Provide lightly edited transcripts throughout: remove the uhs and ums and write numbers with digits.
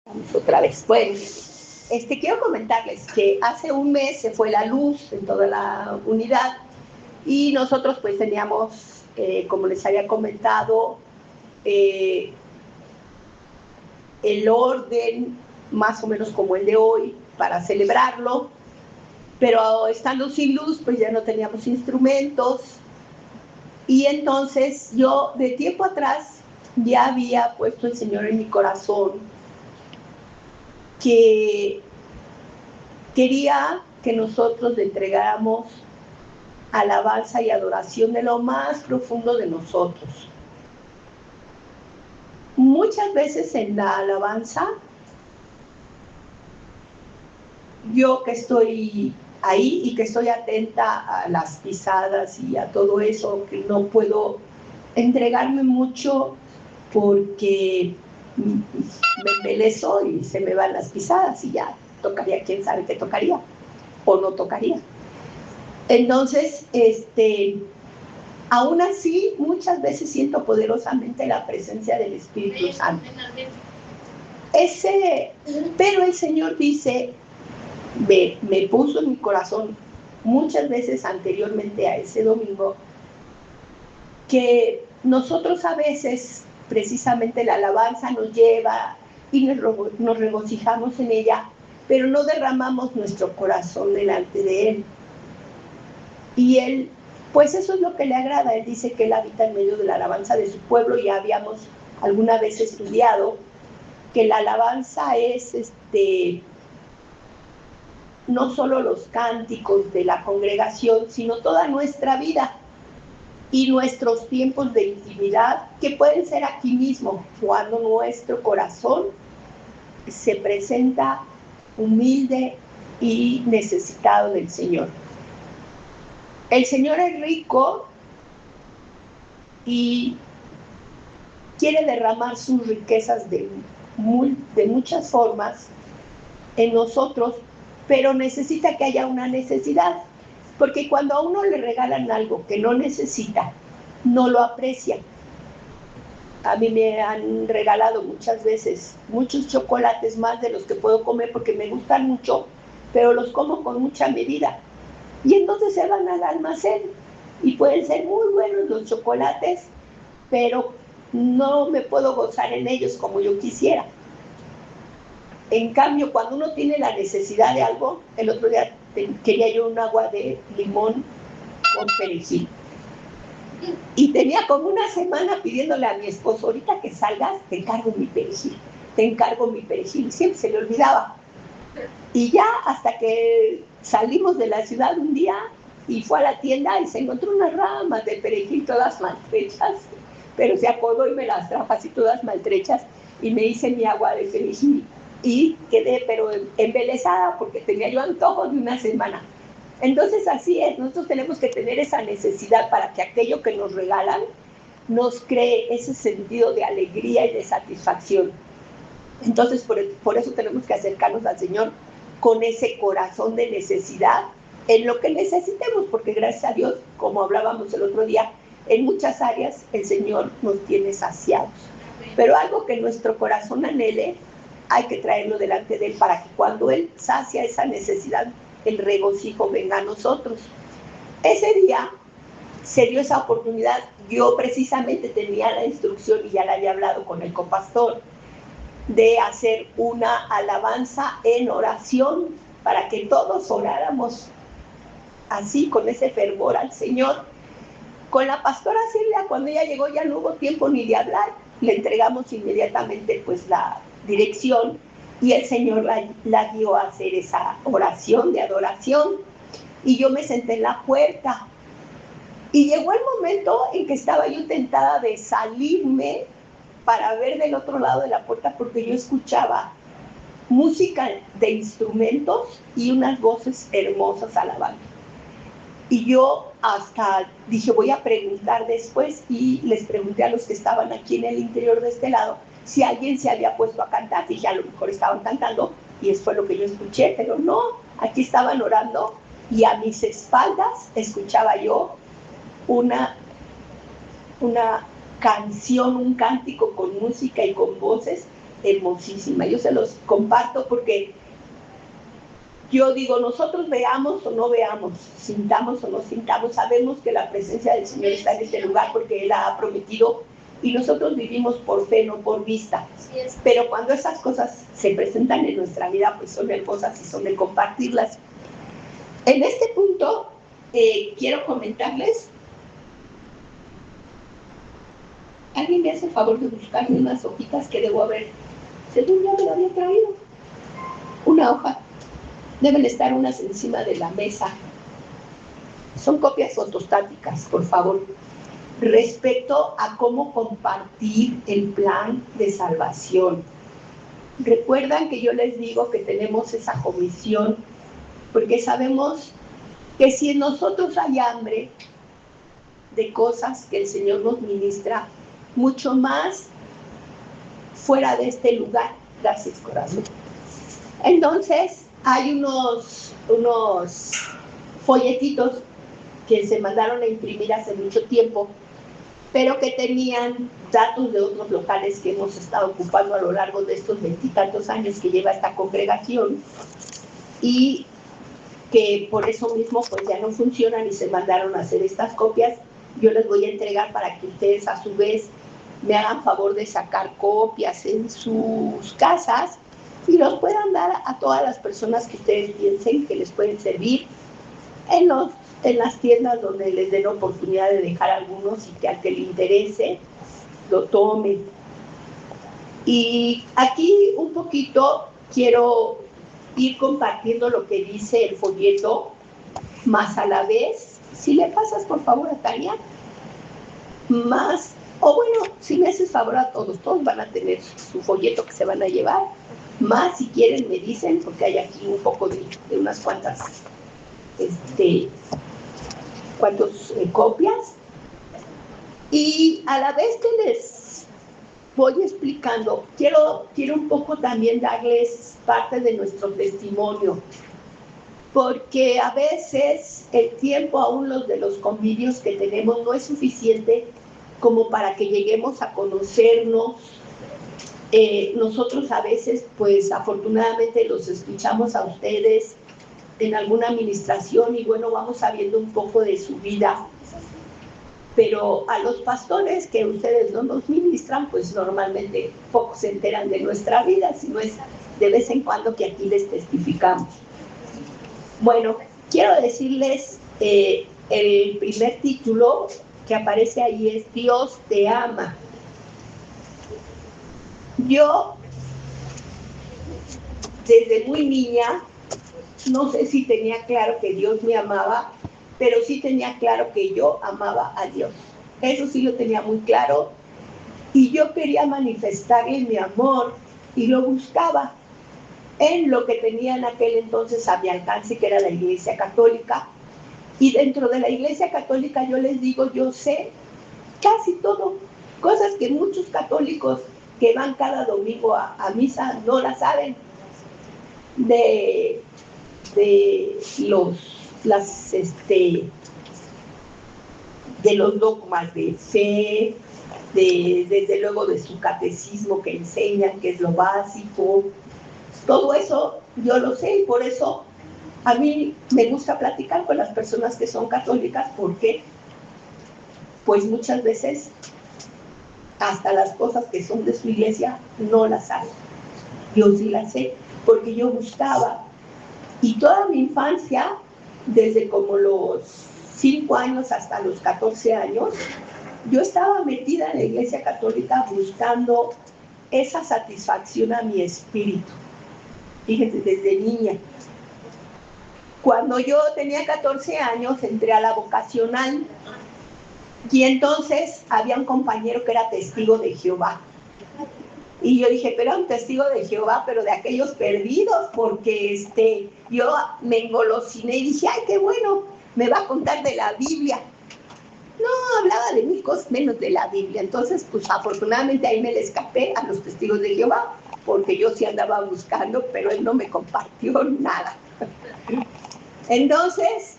Vamos otra vez. Bueno, quiero comentarles que hace un mes se fue la luz en toda la unidad y nosotros pues teníamos, como les había comentado, el orden más o menos como el de hoy para celebrarlo, pero estando sin luz pues ya no teníamos instrumentos y entonces yo de tiempo atrás ya había puesto el Señor en mi corazón que quería que nosotros le entregáramos alabanza y adoración de lo más profundo de nosotros. Muchas veces en la alabanza, yo que estoy ahí y que estoy atenta a las pisadas y a todo eso, que no puedo entregarme mucho porque me embelezo y se me van las pisadas y ya tocaría, quién sabe qué tocaría o no tocaría. Entonces, aún así, muchas veces siento poderosamente la presencia del Espíritu Santo. Pero el Señor dice, me puso en mi corazón muchas veces anteriormente a ese domingo, que nosotros a veces, precisamente la alabanza nos lleva y nos regocijamos en ella, pero no derramamos nuestro corazón delante de Él. Y Él, pues eso es lo que le agrada. Él dice que Él habita en medio de la alabanza de su pueblo. Ya habíamos alguna vez estudiado que la alabanza es no solo los cánticos de la congregación, sino toda nuestra vida y nuestros tiempos de intimidad, que pueden ser aquí mismo, cuando nuestro corazón se presenta humilde y necesitado del Señor. El Señor es rico y quiere derramar sus riquezas de muchas formas en nosotros, pero necesita que haya una necesidad, porque cuando a uno le regalan algo que no necesita, no lo aprecia. A mí me han regalado muchas veces muchos chocolates, más de los que puedo comer porque me gustan mucho, pero los como con mucha medida. Y entonces se van al almacén y pueden ser muy buenos los chocolates, pero no me puedo gozar en ellos como yo quisiera. En cambio, cuando uno tiene la necesidad de algo, el otro día quería yo un agua de limón con perejil. Y tenía como una semana pidiéndole a mi esposo, ahorita que salgas, te encargo mi perejil. Y siempre se le olvidaba. Y ya hasta que salimos de la ciudad un día y fue a la tienda y se encontró unas ramas de perejil todas maltrechas, pero se acordó y me las trajo así todas maltrechas y me hice mi agua de perejil y quedé pero embelesada porque tenía yo antojo de una semana. Entonces así es, nosotros tenemos que tener esa necesidad para que aquello que nos regalan nos cree ese sentido de alegría y de satisfacción. Entonces por eso tenemos que acercarnos al Señor con ese corazón de necesidad en lo que necesitemos, porque gracias a Dios, como hablábamos el otro día, en muchas áreas el Señor nos tiene saciados. Pero algo que nuestro corazón anhele, hay que traerlo delante de Él para que cuando Él sacia esa necesidad, el regocijo venga a nosotros. Ese día se dio esa oportunidad. Yo precisamente tenía la instrucción y ya la había hablado con el copastor de hacer una alabanza en oración para que todos oráramos así con ese fervor al Señor. Con la pastora Silvia, cuando ella llegó, ya no hubo tiempo ni de hablar. Le entregamos inmediatamente pues la dirección y el Señor la dio a hacer esa oración de adoración. Y yo me senté en la puerta. Y llegó el momento en que estaba yo tentada de salirme para ver del otro lado de la puerta, porque yo escuchaba música de instrumentos y unas voces hermosas alabando. Y yo hasta dije, voy a preguntar después, y les pregunté a los que estaban aquí en el interior de este lado si alguien se había puesto a cantar. Dije, a lo mejor estaban cantando y eso fue lo que yo escuché, pero no, aquí estaban orando y a mis espaldas escuchaba yo una canción, un cántico con música y con voces hermosísima. Yo se los comparto porque yo digo, nosotros veamos o no veamos, sintamos o no sintamos, sabemos que la presencia del Señor está en este lugar porque Él ha prometido y nosotros vivimos por fe, no por vista. Pero cuando esas cosas se presentan en nuestra vida, pues son hermosas y son de compartirlas. En este punto, quiero comentarles. ¿Alguien me hace el favor de buscarme unas hojitas que debo haber? Según ya me lo había traído. Una hoja. Deben estar unas encima de la mesa. Son copias fotostáticas, por favor. Respecto a cómo compartir el plan de salvación. Recuerdan que yo les digo que tenemos esa comisión porque sabemos que si en nosotros hay hambre de cosas que el Señor nos ministra, mucho más fuera de este lugar. Gracias, corazón. Entonces, hay unos folletitos que se mandaron a imprimir hace mucho tiempo, pero que tenían datos de otros locales que hemos estado ocupando a lo largo de estos 20 y tantos años que lleva esta congregación y que por eso mismo pues ya no funcionan y se mandaron a hacer estas copias. Yo les voy a entregar para que ustedes a su vez me hagan favor de sacar copias en sus casas y los puedan dar a todas las personas que ustedes piensen que les pueden servir en las tiendas donde les den oportunidad de dejar algunos y que al que le interese lo tome. Y aquí un poquito quiero ir compartiendo lo que dice el folleto, más a la vez, si le pasas por favor a Tania, más, o bueno, si me haces favor a todos van a tener su folleto que se van a llevar, más si quieren me dicen, porque hay aquí un poco de unas cuantas copias, y a la vez que les voy explicando, quiero un poco también darles parte de nuestro testimonio, porque a veces el tiempo, aún los de los convivios que tenemos, no es suficiente como para que lleguemos a conocernos. Nosotros a veces, pues afortunadamente los escuchamos a ustedes en alguna administración y bueno, vamos sabiendo un poco de su vida, pero a los pastores que ustedes no nos ministran, pues normalmente poco se enteran de nuestra vida, sino es de vez en cuando que aquí les testificamos. Bueno, quiero decirles, el primer título que aparece ahí es Dios te ama. Yo, desde muy niña, no sé si tenía claro que Dios me amaba, pero sí tenía claro que yo amaba a Dios. Eso sí lo tenía muy claro. Y yo quería manifestarle mi amor y lo buscaba en lo que tenía en aquel entonces a mi alcance, que era la Iglesia Católica. Y dentro de la Iglesia Católica yo les digo, yo sé casi todo, cosas que muchos católicos que van cada domingo a misa no la saben, de los dogmas de fe, desde luego de su catecismo que enseñan, que es lo básico. Todo eso yo lo sé y por eso a mí me gusta platicar con las personas que son católicas, porque pues muchas veces hasta las cosas que son de su iglesia no las saben. Yo sí las sé, porque yo buscaba. Y toda mi infancia, desde como los 5 años hasta los 14 años, yo estaba metida en la Iglesia Católica buscando esa satisfacción a mi espíritu. Fíjense, desde niña. Cuando yo tenía 14 años, entré a la vocacional y entonces había un compañero que era testigo de Jehová. Y yo dije, pero era un testigo de Jehová, pero de aquellos perdidos, porque yo me engolosiné y dije, ay, qué bueno, me va a contar de la Biblia. No, hablaba de 1000 cosas menos de la Biblia. Entonces, pues afortunadamente ahí me le escapé a los testigos de Jehová, porque yo sí andaba buscando, pero él no me compartió nada. Entonces,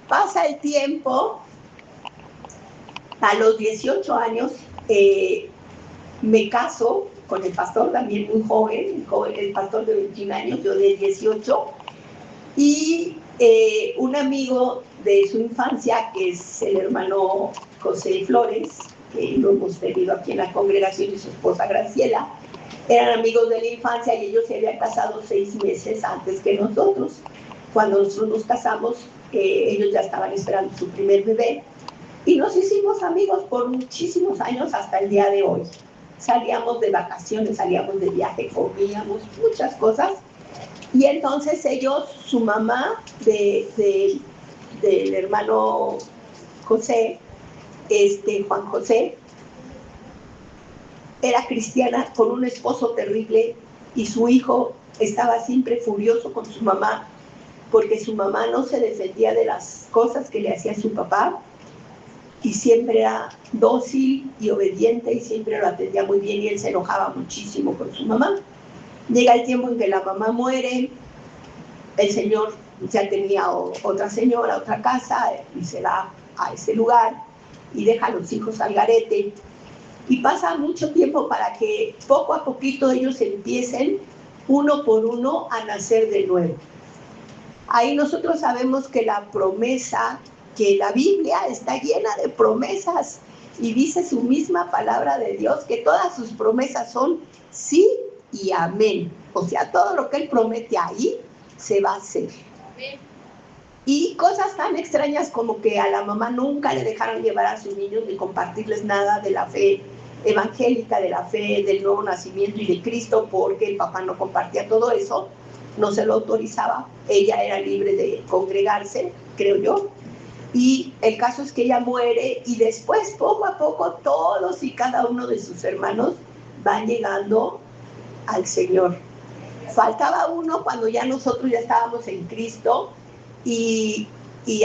pasa el tiempo, a los 18 años me caso, con el pastor también muy joven, el pastor de 21 años, yo de 18, y un amigo de su infancia, que es el hermano José Flores, que lo hemos tenido aquí en la congregación, y su esposa Graciela, eran amigos de la infancia y ellos se habían casado 6 meses antes que nosotros. Cuando nosotros nos casamos, ellos ya estaban esperando su primer bebé, y nos hicimos amigos por muchísimos años hasta el día de hoy. Salíamos de vacaciones, salíamos de viaje, comíamos muchas cosas. Y entonces ellos, su mamá del hermano José, Juan José, era cristiana con un esposo terrible, y su hijo estaba siempre furioso con su mamá porque su mamá no se defendía de las cosas que le hacía su papá, y siempre era dócil y obediente y siempre lo atendía muy bien, y él se enojaba muchísimo con su mamá. Llega el tiempo en que la mamá muere, el señor ya tenía otra señora, otra casa, y se va a ese lugar y deja a los hijos al garete, y pasa mucho tiempo para que poco a poquito ellos empiecen uno por uno a nacer de nuevo. Ahí nosotros sabemos que la promesa, que la Biblia está llena de promesas, y dice su misma palabra de Dios que todas sus promesas son sí y amén. O sea, todo lo que Él promete ahí se va a hacer. Y cosas tan extrañas como que a la mamá nunca le dejaron llevar a sus niños ni compartirles nada de la fe evangélica, de la fe del nuevo nacimiento y de Cristo, porque el papá no compartía todo eso, no se lo autorizaba. Ella era libre de congregarse, creo yo. Y el caso es que ella muere, y después, poco a poco, todos y cada uno de sus hermanos van llegando al Señor. Faltaba uno cuando ya nosotros ya estábamos en Cristo, y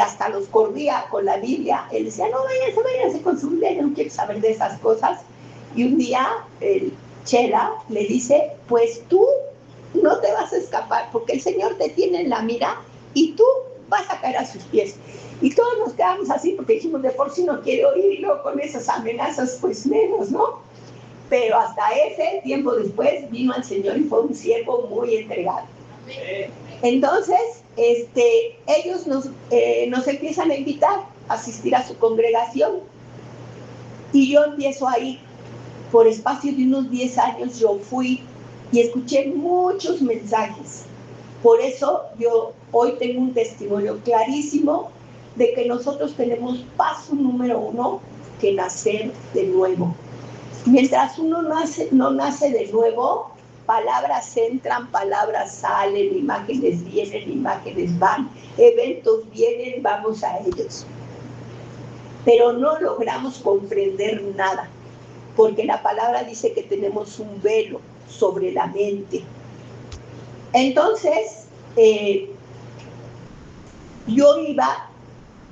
hasta los corría con la Biblia. Él decía, no, váyanse con su Biblia, yo no quiero saber de esas cosas. Y un día el Chela le dice, pues tú no te vas a escapar, porque el Señor te tiene en la mira y tú vas a caer a sus pies. Y todos nos quedamos así porque dijimos, de por sí no quiere oír, y luego con esas amenazas pues menos, ¿no? Pero hasta ese tiempo después vino al Señor y fue un siervo muy entregado. Entonces ellos nos empiezan a invitar a asistir a su congregación, y yo empiezo ahí. Por espacio de unos 10 años yo fui y escuché muchos mensajes. Por eso yo hoy tengo un testimonio clarísimo de que nosotros tenemos paso número 1, que nacer de nuevo. Mientras uno no nace de nuevo, palabras entran, palabras salen, imágenes vienen, imágenes van, eventos vienen, vamos a ellos. Pero no logramos comprender nada, porque la palabra dice que tenemos un velo sobre la mente. Entonces, yo iba,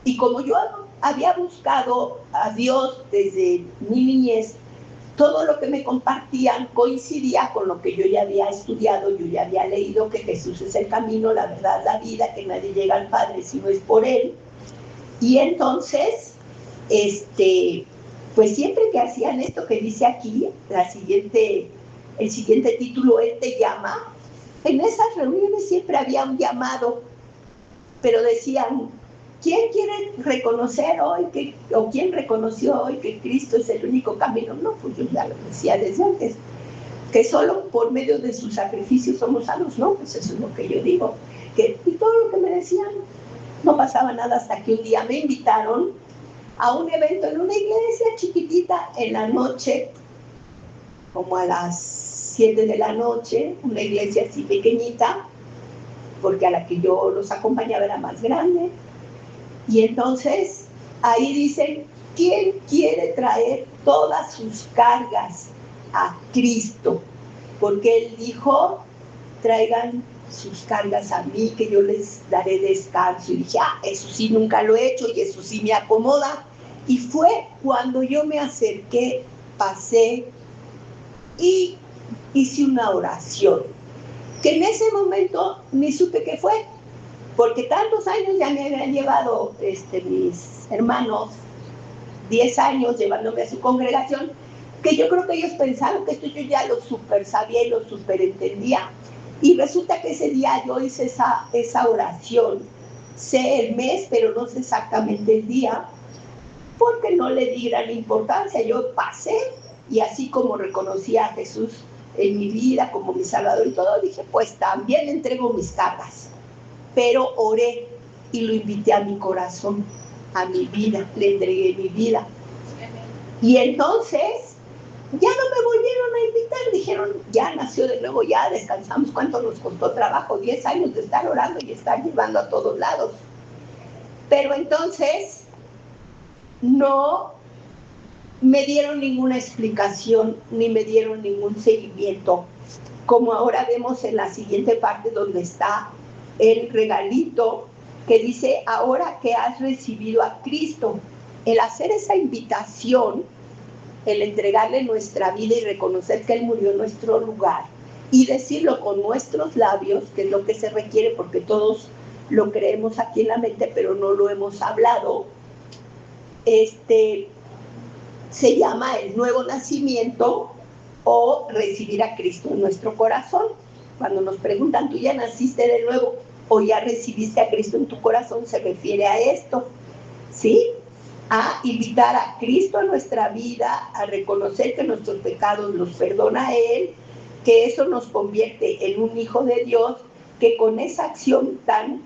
y como yo había buscado a Dios desde mi niñez, todo lo que me compartían coincidía con lo que yo ya había estudiado. Yo ya había leído que Jesús es el camino, la verdad, la vida, que nadie llega al Padre si no es por Él. Y entonces, pues siempre que hacían esto que dice aquí, el siguiente título, Él te llama, en esas reuniones siempre había un llamado, pero decían, ¿quién quiere reconocer hoy o quién reconoció hoy que Cristo es el único camino? No, pues yo ya lo decía desde antes, que solo por medio de su sacrificio somos salvos, ¿no? Pues eso es lo que yo digo. Y todo lo que me decían, no pasaba nada, hasta que un día me invitaron a un evento en una iglesia chiquitita en la noche, como a las 7 de la noche, una iglesia así pequeñita, porque a la que yo los acompañaba era más grande. Y entonces ahí dicen, ¿quién quiere traer todas sus cargas a Cristo? Porque Él dijo, traigan sus cargas a mí, que yo les daré descanso. Y dije, eso sí nunca lo he hecho, y eso sí me acomoda. Y fue cuando yo me acerqué, pasé y hice una oración, que en ese momento ni supe qué fue, porque tantos años ya me habían llevado mis hermanos, 10 años llevándome a su congregación, que yo creo que ellos pensaron que esto yo ya lo super sabía y lo super entendía. Y resulta que ese día yo hice esa oración. Sé el mes, pero no sé exactamente el día, porque no le di gran importancia. Yo pasé, y así como reconocí a Jesús en mi vida como mi Salvador y todo, dije, pues también le entrego mis cargas. Pero oré y lo invité a mi corazón, a mi vida, le entregué mi vida. Y entonces ya no me volvieron a invitar, dijeron, ya nació de nuevo, ya descansamos. ¿Cuánto nos costó trabajo? 10 años de estar orando y estar llevando a todos lados. Pero entonces no me dieron ninguna explicación, ni me dieron ningún seguimiento, como ahora vemos en la siguiente parte donde está el regalito que dice, ahora que has recibido a Cristo. El hacer esa invitación, el entregarle nuestra vida y reconocer que Él murió en nuestro lugar y decirlo con nuestros labios, que es lo que se requiere porque todos lo creemos aquí en la mente, pero no lo hemos hablado, se llama el nuevo nacimiento o recibir a Cristo en nuestro corazón. Cuando nos preguntan, ¿tú ya naciste de nuevo o ya recibiste a Cristo en tu corazón? Se refiere a esto, ¿sí? A invitar a Cristo a nuestra vida, a reconocer que nuestros pecados los perdona Él, que eso nos convierte en un hijo de Dios, que con esa acción tan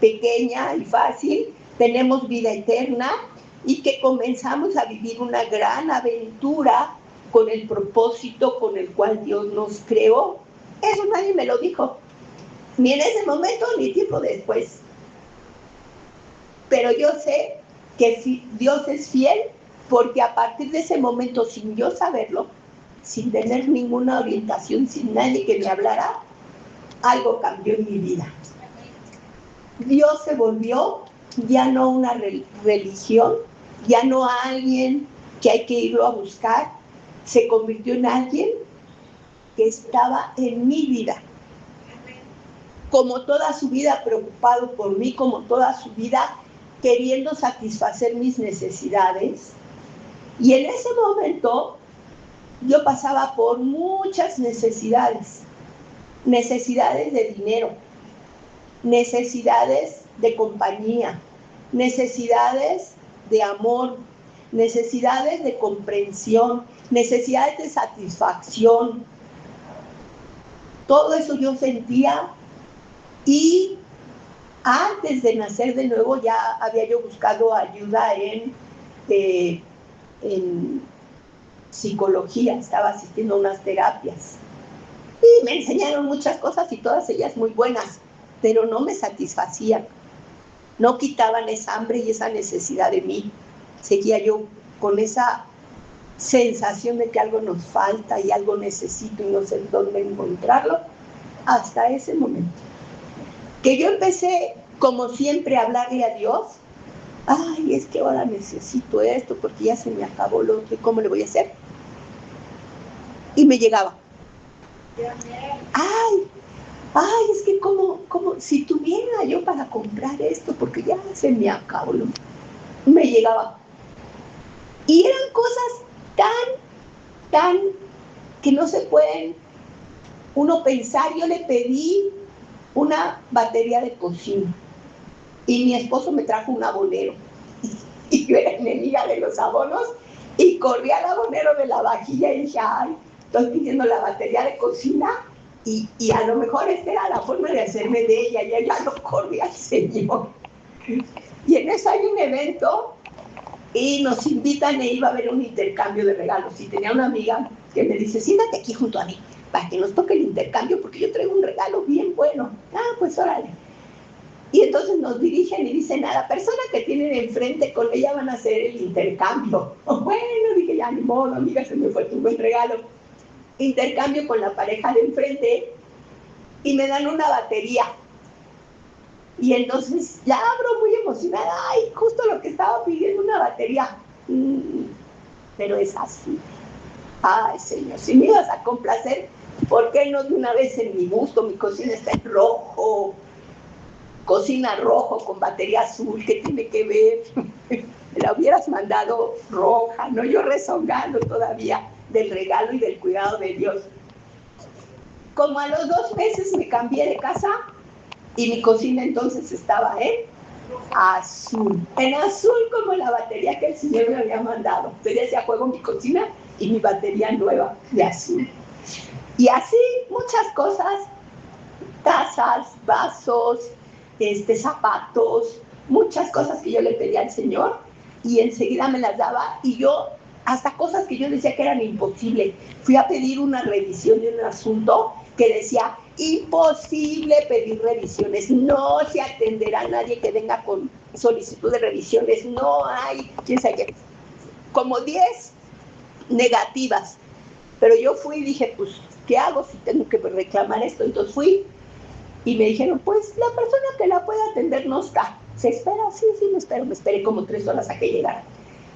pequeña y fácil tenemos vida eterna y que comenzamos a vivir una gran aventura con el propósito con el cual Dios nos creó. Eso nadie me lo dijo, ni en ese momento ni tiempo después. Pero yo sé que Dios es fiel, porque a partir de ese momento, sin yo saberlo, sin tener ninguna orientación, sin nadie que me hablara, algo cambió en mi vida. Dios se volvió ya no una religión, ya no a alguien que hay que irlo a buscar, se convirtió en alguien que estaba en mi vida, como toda su vida preocupado por mí, como toda su vida queriendo satisfacer mis necesidades. Y en ese momento yo pasaba por muchas necesidades de dinero, necesidades de compañía, necesidades de amor, necesidades de comprensión, necesidades de satisfacción. Todo eso yo sentía, y antes de nacer de nuevo ya había yo buscado ayuda en psicología, estaba asistiendo a unas terapias y me enseñaron muchas cosas y todas ellas muy buenas, pero no me satisfacían, no quitaban esa hambre y esa necesidad de mí. Seguía yo con esa sensación de que algo nos falta y algo necesito y no sé dónde encontrarlo, hasta ese momento que yo empecé, como siempre, a hablarle a Dios. Ay, es que ahora necesito esto porque ya se me acabó lo otro, ¿cómo le voy a hacer? Y me llegaba. Ay, es que como si tuviera yo para comprar esto porque ya se me acabó lo otro. Me llegaba. Y eran cosas tan que no se pueden uno pensar. Yo le pedí una batería de cocina y mi esposo me trajo un abonero y yo era enemiga de los abonos y corrí al abonero de la vajilla y dije, ay, estoy pidiendo la batería de cocina y a lo mejor esta era la forma de hacerme de ella, y ella lo corrí al Señor. Y en eso hay un evento y nos invitan, e iba a haber un intercambio de regalos, y tenía una amiga que me dice, siéntate aquí junto a mí para que nos toque el intercambio porque yo traigo un regalo bien bueno. Pues órale. Y entonces nos dirigen y dicen, a la persona que tienen enfrente, con ella van a hacer el intercambio. Bueno, dije, ya ni modo, amiga, se me fue tu buen regalo. Intercambio con la pareja de enfrente y me dan una batería. Y entonces ya abro muy emocionada, ay, justo lo que estaba pidiendo, una batería. Pero es así. Ay, Señor, si me ibas a complacer, ¿por qué no de una vez en mi gusto? Mi cocina está en rojo, cocina rojo con batería azul, ¿qué tiene que ver? Me la hubieras mandado roja, ¿no? Yo rezongando todavía. del regalo y del cuidado de Dios. Como a los 2 meses me cambié de casa y mi cocina entonces estaba en azul como la batería que el Señor me había mandado. Entonces ya juego mi cocina y mi batería nueva de azul. Y así muchas cosas, tazas, vasos, zapatos, muchas cosas que yo le pedía al Señor y enseguida me las daba, y yo, hasta cosas que yo decía que eran imposibles. Fui a pedir una revisión de un asunto que decía, imposible pedir revisiones, no se atenderá a nadie que venga con solicitud de revisiones, no hay, quién sabe qué, como 10 negativas. Pero yo fui y dije, pues, ¿qué hago si tengo que reclamar esto? Entonces fui y me dijeron, pues, la persona que la puede atender no está. ¿Se espera? Sí, me espero. Me esperé como 3 horas a que llegara.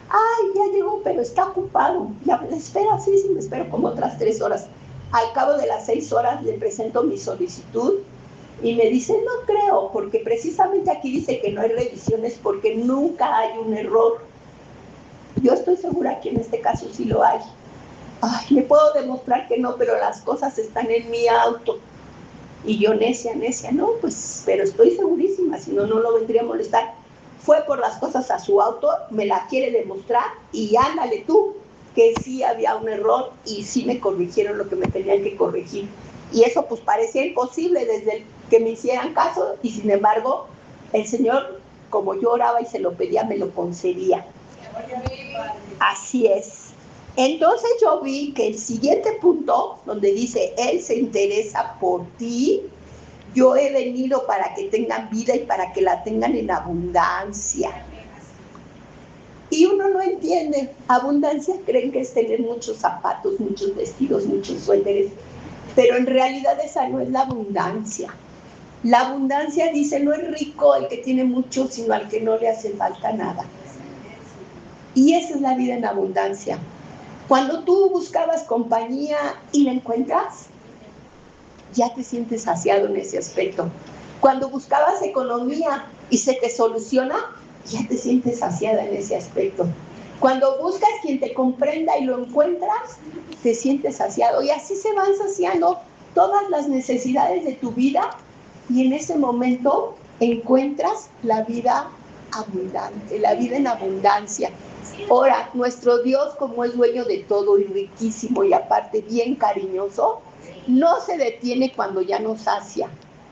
Ay, ya llegó, pero está ocupado. Ya me espera, sí, me espero como otras 3 horas. Al cabo de las 6 horas le presento mi solicitud y me dice, no creo, porque precisamente aquí dice que no hay revisiones porque nunca hay un error. Yo estoy segura que en este caso sí lo hay. Ay, le puedo demostrar que no, pero las cosas están en mi auto. Y yo necia, no, pues, pero estoy segurísima, si no, no lo vendría a molestar. Fue por las cosas a su auto, me la quiere demostrar y ándale tú, que sí había un error y sí me corrigieron lo que me tenían que corregir. Y eso pues parecía imposible desde que me hicieran caso, y sin embargo, el Señor, como yo oraba y se lo pedía, me lo concedía. Así es. Entonces yo vi que el siguiente punto, donde dice, Él se interesa por ti, yo he venido para que tengan vida y para que la tengan en abundancia. Y uno no entiende, abundancia creen que es tener muchos zapatos, muchos vestidos, muchos suéteres, pero en realidad esa no es la abundancia. La abundancia dice, no es rico el que tiene mucho, sino al que no le hace falta nada. Y esa es la vida en abundancia. Cuando tú buscabas compañía y la encuentras, ya te sientes saciado en ese aspecto. Cuando buscabas economía y se te soluciona, ya te sientes saciada en ese aspecto. Cuando buscas quien te comprenda y lo encuentras, te sientes saciado. Y así se van saciando todas las necesidades de tu vida, y en ese momento encuentras la vida abundante, la vida en abundancia. Ahora, nuestro Dios, como es dueño de todo y riquísimo y aparte bien cariñoso, no se detiene cuando ya nos sacia,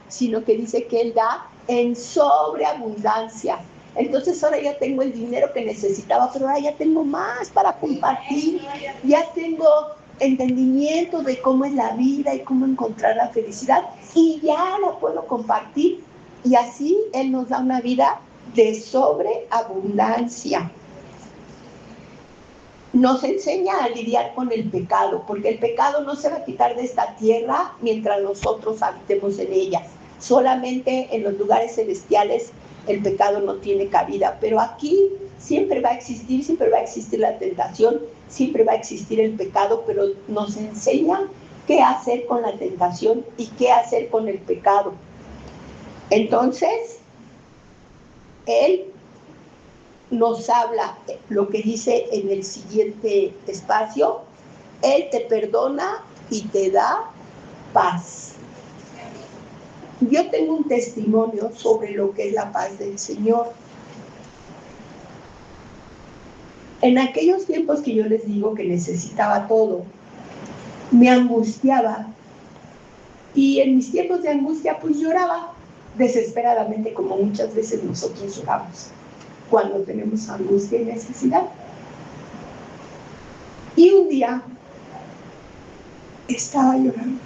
sino que dice que Él da en sobreabundancia. Entonces ahora ya tengo el dinero que necesitaba, pero ahora ya tengo más para compartir, ya tengo entendimiento de cómo es la vida y cómo encontrar la felicidad, y ya la puedo compartir, y así Él nos da una vida de sobreabundancia. Nos enseña a lidiar con el pecado, porque el pecado no se va a quitar de esta tierra mientras nosotros habitemos en ella. Solamente en los lugares celestiales el pecado no tiene cabida, pero aquí siempre va a existir la tentación, siempre va a existir el pecado, pero nos enseña qué hacer con la tentación y qué hacer con el pecado. Entonces, Él nos habla lo que dice en el siguiente espacio: Él te perdona y te da paz. Yo tengo un testimonio sobre lo que es la paz del Señor. En aquellos tiempos que yo les digo que necesitaba todo, me angustiaba, y en mis tiempos de angustia pues lloraba desesperadamente, como muchas veces nosotros lloramos cuando tenemos angustia y necesidad. Y un día estaba llorando.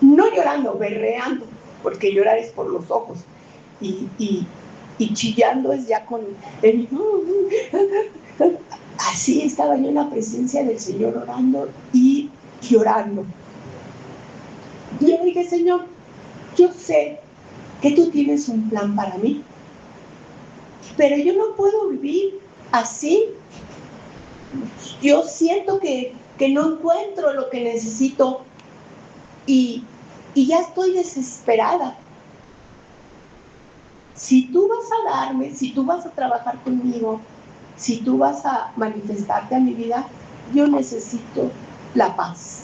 No llorando, berreando, porque llorar es por los ojos. Y chillando es ya con el... Así estaba yo en la presencia del Señor, orando y llorando. Y yo dije: Señor, yo sé que tú tienes un plan para mí, pero yo no puedo vivir así. Yo siento que no encuentro lo que necesito, y ya estoy desesperada. Si tú vas a darme, si tú vas a trabajar conmigo, si tú vas a manifestarte a mi vida, yo necesito la paz.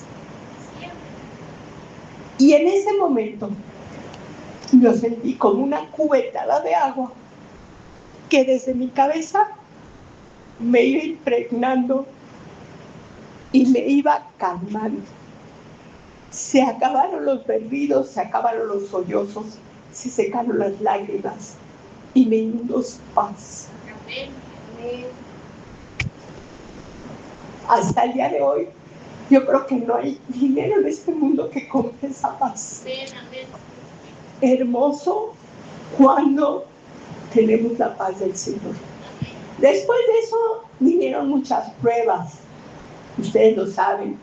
Y en ese momento yo sentí como una cubetada de agua que desde mi cabeza me iba impregnando y me iba calmando. Se acabaron los berridos, se acabaron los sollozos, se secaron las lágrimas y me inundó paz. Hasta el día de hoy, yo creo que no hay dinero en este mundo que compre esa paz. Hermoso cuando tenemos la paz del Señor. Después de eso vinieron muchas pruebas, ustedes lo saben,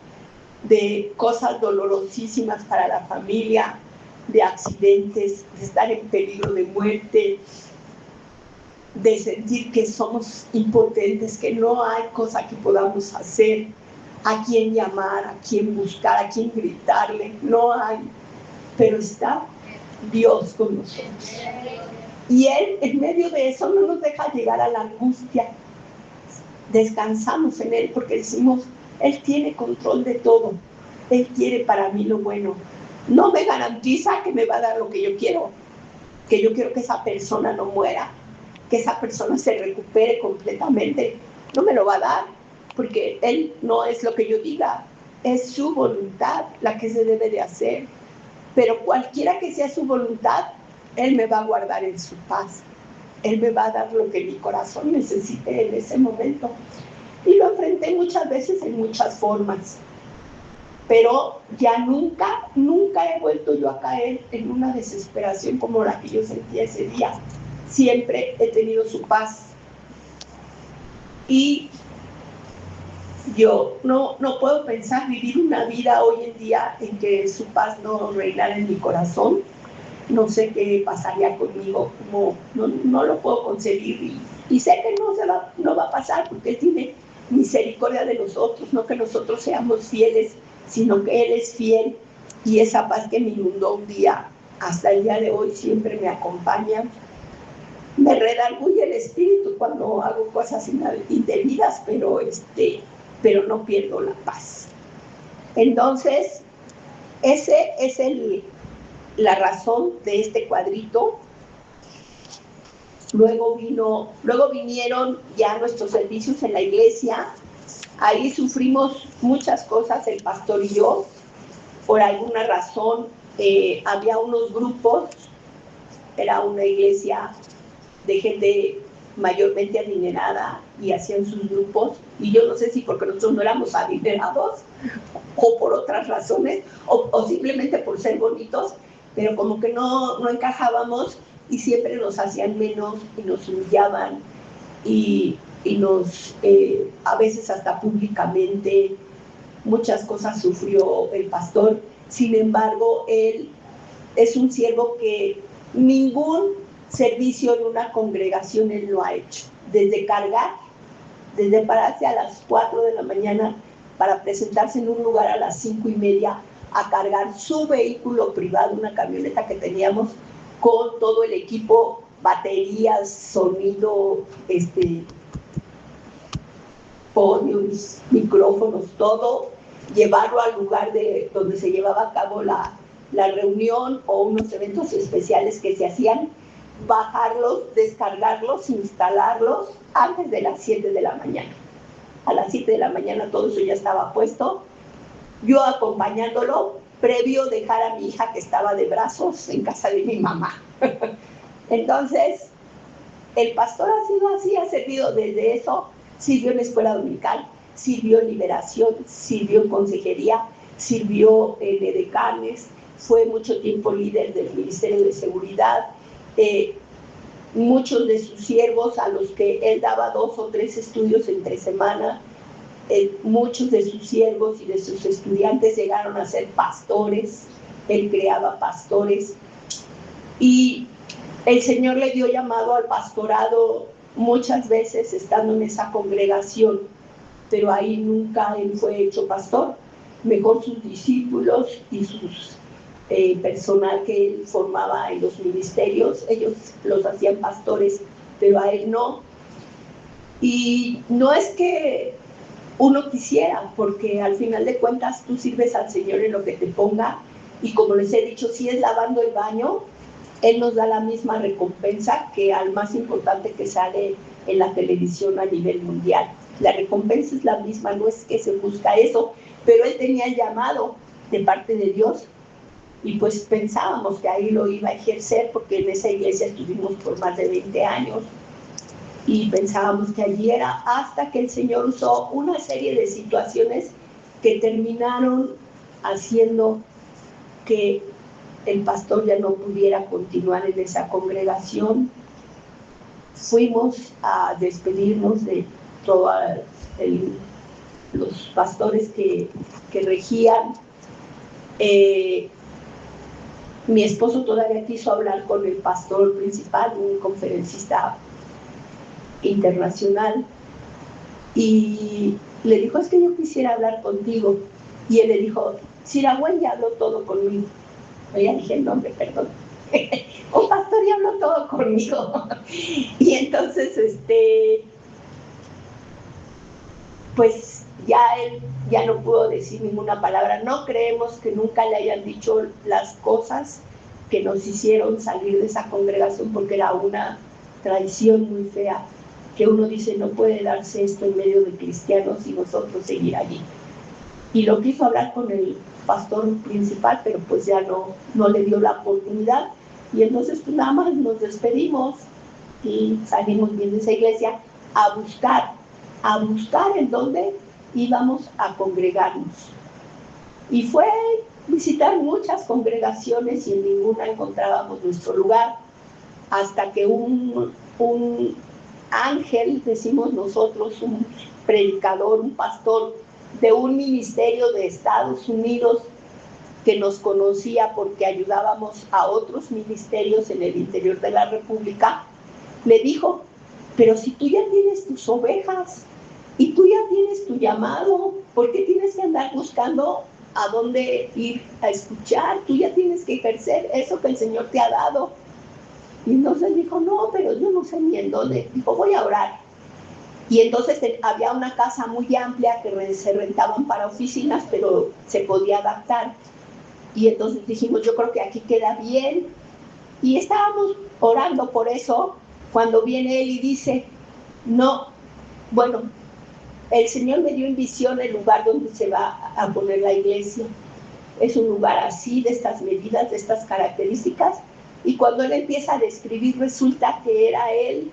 de cosas dolorosísimas para la familia, de accidentes, de estar en peligro de muerte, de sentir que somos impotentes, que no hay cosa que podamos hacer, a quién llamar, a quién buscar, a quién gritarle, no hay, pero está Dios con nosotros. Y Él, en medio de eso, no nos deja llegar a la angustia. Descansamos en Él porque decimos, Él tiene control de todo. Él quiere para mí lo bueno. No me garantiza que me va a dar lo que yo quiero. Que yo quiero que esa persona no muera, que esa persona se recupere completamente. No me lo va a dar, porque Él no es lo que yo diga. Es su voluntad la que se debe de hacer. Pero cualquiera que sea su voluntad, Él me va a guardar en su paz. Él me va a dar lo que mi corazón necesite en ese momento. Y lo enfrenté muchas veces en muchas formas. Pero ya nunca he vuelto yo a caer en una desesperación como la que yo sentía ese día. Siempre he tenido su paz. Y yo no puedo pensar vivir una vida hoy en día en que su paz no reinara en mi corazón. No sé qué pasaría conmigo, no lo puedo concebir y sé que no va a pasar porque Él tiene misericordia de nosotros, no que nosotros seamos fieles, sino que Él es fiel y esa paz que me inundó un día, hasta el día de hoy siempre me acompaña. Me redarguye el espíritu cuando hago cosas indebidas, pero no pierdo la paz. Entonces, ese es la razón de este cuadrito. Luego vinieron ya nuestros servicios en la iglesia. Ahí sufrimos muchas cosas el pastor y yo. Por alguna razón había unos grupos, era una iglesia de gente mayormente adinerada y hacían sus grupos, y yo no sé si porque nosotros no éramos adinerados o por otras razones o simplemente por ser bonitos, pero como que no encajábamos y siempre nos hacían menos y nos humillaban y nos, a veces hasta públicamente, muchas cosas sufrió el pastor. Sin embargo, él es un siervo que ningún servicio en una congregación él lo ha hecho. Desde pararse a las 4 de la mañana para presentarse en un lugar a las 5:30 a cargar su vehículo privado, una camioneta que teníamos con todo el equipo, baterías, sonido, podios, micrófonos, todo, llevarlo al lugar donde se llevaba a cabo la reunión o unos eventos especiales que se hacían, bajarlos, descargarlos, instalarlos antes de las 7 de la mañana. A las 7 de la mañana todo eso ya estaba puesto, yo acompañándolo, previo dejar a mi hija que estaba de brazos en casa de mi mamá. Entonces, el pastor ha sido así, ha servido desde eso, sirvió en la escuela dominical, sirvió en liberación, sirvió en consejería, sirvió en edecanes, fue mucho tiempo líder del Ministerio de Seguridad. Muchos de sus siervos a los que él daba 2 o 3 estudios entre semana, muchos de sus siervos y de sus estudiantes llegaron a ser pastores, él creaba pastores y el Señor le dio llamado al pastorado muchas veces estando en esa congregación, pero ahí nunca él fue hecho pastor. Mejor sus discípulos y sus personal que él formaba en los ministerios, ellos los hacían pastores, pero a él no. Y no es que uno quisiera, porque al final de cuentas tú sirves al Señor en lo que te ponga, y como les he dicho, si es lavando el baño, Él nos da la misma recompensa que al más importante que sale en la televisión a nivel mundial. La recompensa es la misma, no es que se busca eso, pero Él tenía el llamado de parte de Dios, y pues pensábamos que ahí lo iba a ejercer, porque en esa iglesia estuvimos por más de 20 años, y pensábamos que allí era, hasta que el Señor usó una serie de situaciones que terminaron haciendo que el pastor ya no pudiera continuar en esa congregación. Fuimos a despedirnos de todos los pastores que regían. Mi esposo todavía quiso hablar con el pastor principal, un conferencista internacional, y le dijo, es que yo quisiera hablar contigo. Y él le dijo, Siragüen ya habló todo conmigo. Yo ya dije el nombre, perdón. Un pastor ya habló todo conmigo. Y entonces, pues ya él ya no pudo decir ninguna palabra. No creemos que nunca le hayan dicho las cosas que nos hicieron salir de esa congregación, porque era una traición muy fea, que uno dice, no puede darse esto en medio de cristianos y nosotros seguir allí. Y lo quiso hablar con el pastor principal, pero pues ya no le dio la oportunidad, y entonces pues nada más nos despedimos y salimos bien de esa iglesia a buscar en dónde íbamos a congregarnos. Y fue visitar muchas congregaciones y en ninguna encontrábamos nuestro lugar, hasta que un ángel, decimos nosotros, un predicador, un pastor de un ministerio de Estados Unidos que nos conocía porque ayudábamos a otros ministerios en el interior de la República, le dijo, pero si tú ya tienes tus ovejas y tú ya tienes tu llamado, ¿por qué tienes que andar buscando a dónde ir a escuchar? Tú ya tienes que ejercer eso que el Señor te ha dado. Y entonces dijo, no, pero yo no sé ni en dónde. Dijo, voy a orar. Y entonces había una casa muy amplia que se rentaban para oficinas, pero se podía adaptar. Y entonces dijimos, yo creo que aquí queda bien. Y estábamos orando por eso, cuando viene él y dice, no, bueno, el Señor me dio en visión el lugar donde se va a poner la iglesia. Es un lugar así, de estas medidas, de estas características. Y cuando él empieza a describir, resulta que era él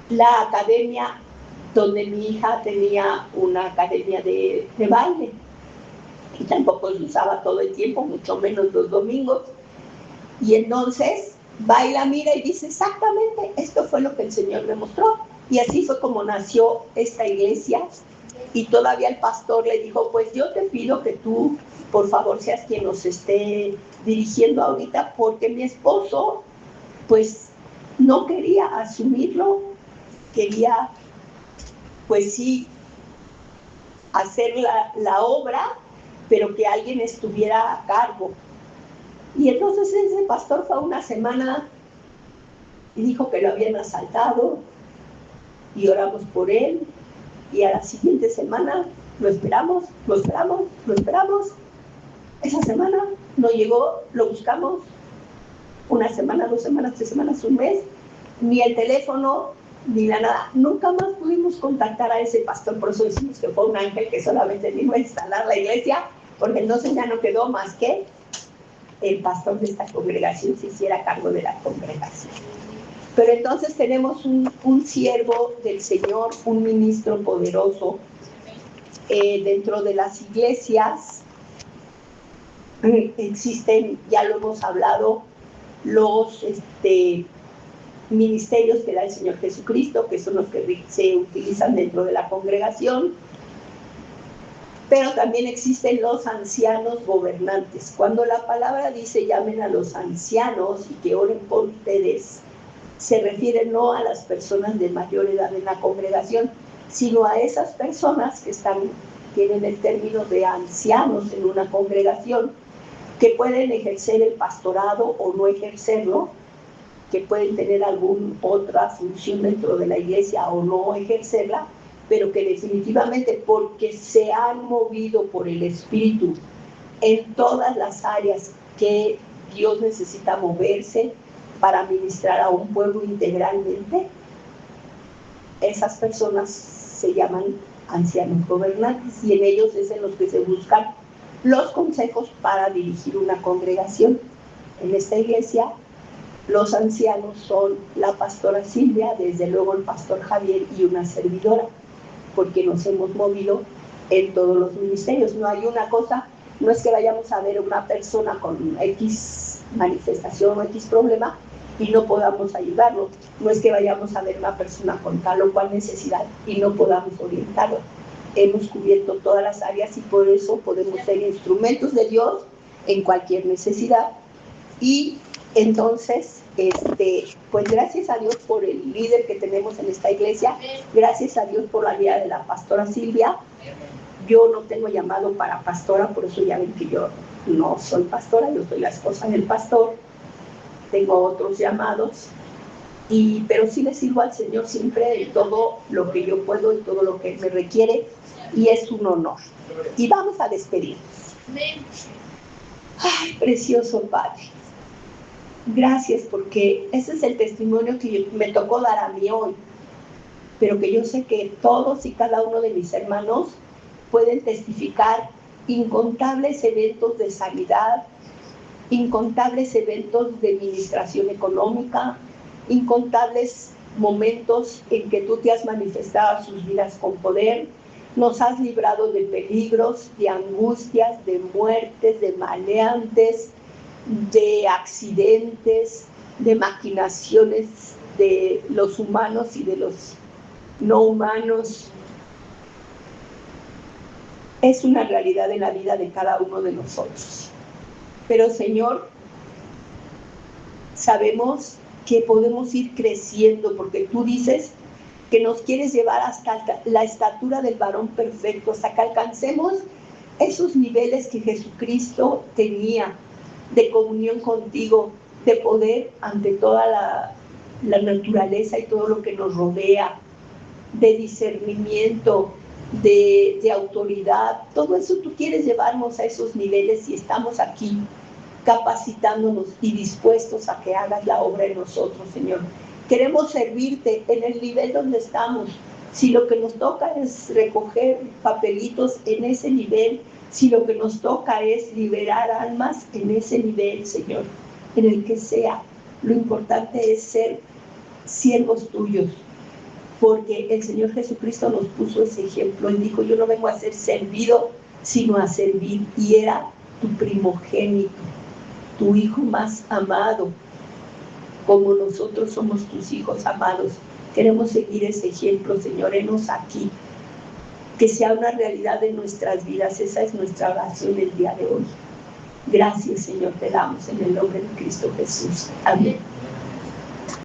la academia donde mi hija tenía una academia de baile. Y tampoco se usaba todo el tiempo, mucho menos los domingos. Y entonces baila, mira y dice, exactamente, esto fue lo que el Señor me mostró. Y así fue como nació esta iglesia. Y todavía el pastor le dijo, pues yo te pido que tú, por favor, seas quien nos esté dirigiendo ahorita, porque mi esposo, pues, no quería asumirlo, quería, pues sí, hacer la obra, pero que alguien estuviera a cargo. Y entonces ese pastor fue una semana y dijo que lo habían asaltado, y oramos por él, y a la siguiente semana lo esperamos. Esa semana no llegó, lo buscamos una semana, 2 semanas, 3 semanas, un mes, ni el teléfono, ni la nada. Nunca más pudimos contactar a ese pastor, por eso decimos que fue un ángel que solamente vino a instalar la iglesia, porque entonces ya no quedó más que el pastor de esta congregación se hiciera cargo de la congregación. Pero entonces tenemos un siervo del Señor, un ministro poderoso. Dentro de las iglesias existen, ya lo hemos hablado, los ministerios que da el Señor Jesucristo, que son los que se utilizan dentro de la congregación, pero también existen los ancianos gobernantes. Cuando la palabra dice llamen a los ancianos y que oren por ustedes, se refiere no a las personas de mayor edad en la congregación, sino a esas personas que tienen el término de ancianos en una congregación, que pueden ejercer el pastorado o no ejercerlo, que pueden tener alguna otra función dentro de la iglesia o no ejercerla, pero que definitivamente, porque se han movido por el Espíritu en todas las áreas que Dios necesita moverse para ministrar a un pueblo integralmente, esas personas se llaman ancianos gobernantes, y en ellos es en los que se buscan los consejos para dirigir una congregación. En esta iglesia, los ancianos son la pastora Silvia, desde luego el pastor Javier y una servidora, porque nos hemos movido en todos los ministerios. No hay una cosa, no es que vayamos a ver a una persona con X manifestación o X problema y no podamos ayudarlo. No es que vayamos a ver una persona con tal o cual necesidad y no podamos orientarlo. Hemos cubierto todas las áreas y por eso podemos ser instrumentos de Dios en cualquier necesidad. Y entonces, pues gracias a Dios por el líder que tenemos en esta iglesia, gracias a Dios por la vida de la pastora Silvia. Yo no tengo llamado para pastora, por eso ya ven que yo no soy pastora, yo soy la esposa del pastor. Tengo otros llamados, pero sí le sirvo al Señor siempre en todo lo que yo puedo y todo lo que Él me requiere, y es un honor. Y vamos a despedirnos. Ay, precioso Padre, gracias, porque ese es el testimonio que me tocó dar a mí hoy, pero que yo sé que todos y cada uno de mis hermanos pueden testificar incontables eventos de sanidad, incontables eventos de administración económica, incontables momentos en que tú te has manifestado a sus vidas con poder. Nos has librado de peligros, de angustias, de muertes, de maleantes, de accidentes, de maquinaciones de los humanos y de los no humanos. Es una realidad en la vida de cada uno de nosotros. Pero, Señor, sabemos que podemos ir creciendo, porque tú dices que nos quieres llevar hasta la estatura del varón perfecto, hasta que alcancemos esos niveles que Jesucristo tenía de comunión contigo, de poder ante toda la naturaleza y todo lo que nos rodea, de discernimiento, de autoridad. Todo eso tú quieres llevarnos a esos niveles, y estamos aquí capacitándonos y dispuestos a que hagas la obra en nosotros, Señor. Queremos servirte en el nivel donde estamos. Si lo que nos toca es recoger papelitos, en ese nivel. Si lo que nos toca es liberar almas, en ese nivel, Señor, en el que sea. Lo importante es ser siervos tuyos, porque el Señor Jesucristo nos puso ese ejemplo. Él dijo: yo no vengo a ser servido, sino a servir. Y era tu primogénito, tu hijo más amado, como nosotros somos tus hijos amados. Queremos seguir ese ejemplo, Señor. Henos aquí, que sea una realidad en nuestras vidas. Esa es nuestra oración el día de hoy. Gracias, Señor, te damos en el nombre de Cristo Jesús. Amén.